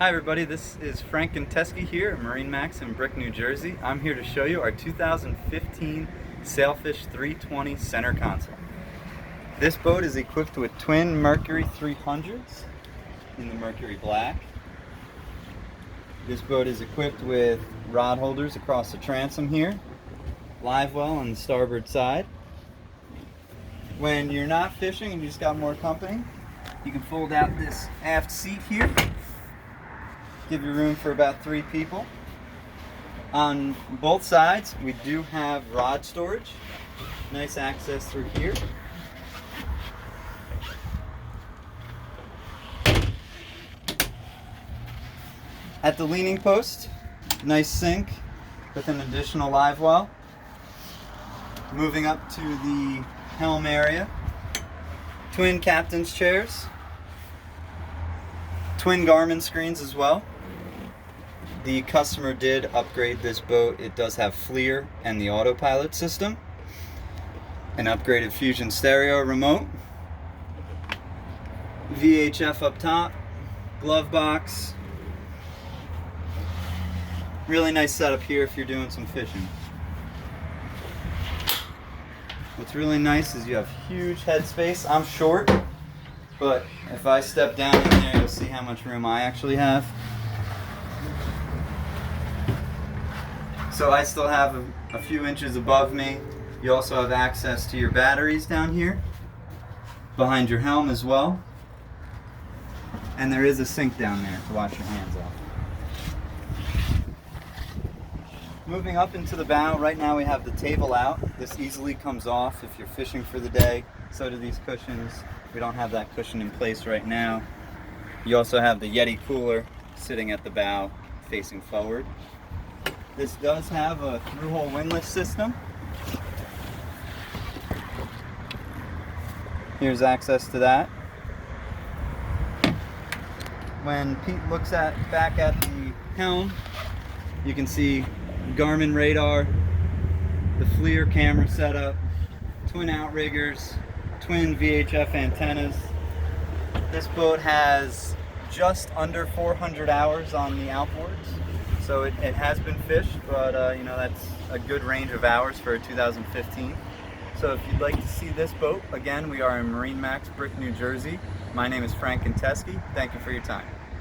Hi everybody, this is Frank and Teskey here at MarineMax in Brick, New Jersey. I'm here to show you our 2015 Sailfish 320 center console. This boat is equipped with twin Mercury 300s in the Mercury Black. This boat is equipped with rod holders across the transom here, live well on the starboard side. When you're not fishing and you just got more company, you can fold out this aft seat here. Give you room for about 3 people. On both sides we do have rod storage. Nice access through here. At the leaning post, nice sink with an additional live well. Moving up to the helm area, twin captain's chairs, twin Garmin screens as well. The customer did upgrade this boat. It does have FLIR and the autopilot system, an upgraded Fusion stereo remote, VHF up top, glove box. Really nice setup here if you're doing some fishing. What's really nice is you have huge headspace. I'm short, but if I step down in there, you'll see how much room I actually have. So I still have a few inches above me. You also have access to your batteries down here, behind your helm as well. And there is a sink down there to wash your hands off. Moving up into the bow, right now we have the table out. This easily comes off if you're fishing for the day. So do these cushions. We don't have that cushion in place right now. You also have the Yeti cooler sitting at the bow facing forward. This does have a through-hole windlass system. Here's access to that. When Pete looks back at the helm, you can see Garmin radar, the FLIR camera setup, twin outriggers, twin VHF antennas. This boat has just under 400 hours on the outboards. So it has been fished, but you know, that's a good range of hours for a 2015. So if you'd like to see this boat, again, we are in MarineMax Brick, New Jersey. My name is Frank and Teskey. Thank you for your time.